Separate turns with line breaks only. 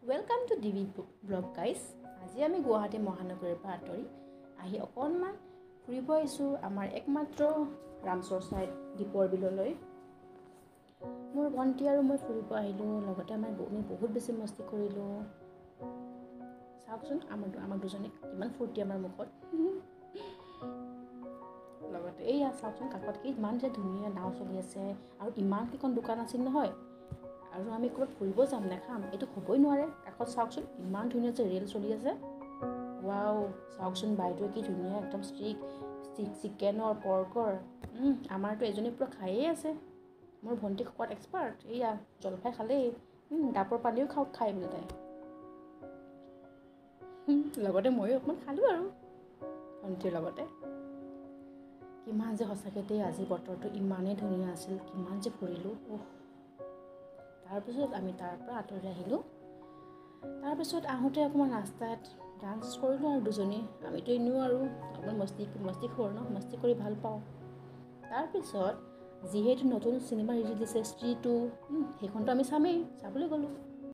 Welcome to ডিভি blog guys. আজি আমি গুৱাহাটী মহানগৰীৰ পৰা আঁতৰি আহি অকণমান ফুৰিব আহিছোঁ আমাৰ একমাত্ৰ ৰামচৰ ছাইড দীপৰ বিললৈ। মোৰ ভণ্টি আৰু মই ফুৰিব আহিলোঁ, লগতে আমি বহুত বেছি মস্তি কৰিলোঁ। চাওকচোন আমাৰ দুজনী কিমান ফূৰ্তি আমাৰ মুখত। লগতে এইয়া চাওকচোন কাষত ইমান যে ধুনীয়া নাও চলি আছে আৰু ইমানকেইখন দোকান আছিল নহয়। আৰু আমি ক'ৰবাত ফুৰিব যাম নেখাম এইটো হ'বই নোৱাৰে। কাষত চাওকচোন ইমান ধুনীয়া যে ৰেল চলি আছে। ৱাও, চাওকচোন বাইদেৱে কি ধুনীয়া একদম ষ্টিক চিকেনৰ পৰ্কৰ। আমাৰতো এজনী পূৰা খায়েই আছে। মোৰ ভণ্টি খোৱাত এক্সপাৰ্ট। এইয়া জলফাই খালেই, ডাবৰ পানীও খাই বোলে তাই। লগতে ময়ো অকণমান খালোঁ আৰু ভণ্টিৰ লগতে। কিমান যে সঁচাকৈ দেই আজি বতৰটো ইমানেই ধুনীয়া আছিল, কিমান যে ফুৰিলোঁ। তাৰপিছত আমি তাৰ পৰা আঁতৰি আহিলোঁ। তাৰপিছত আহোঁতে অকণমান ৰাস্তাত ডান্স কৰিলোঁ আৰু দুজনী। আমিতো এনেও আৰু অকণমান মস্তিখোৰ ন, মস্তি কৰি ভাল পাওঁ। তাৰপিছত যিহেতু নতুন চিনেমা ৰিলিজ দিছে স্ত্ৰী 2, সেইখনতো আমি চাবলৈ গ'লোঁ।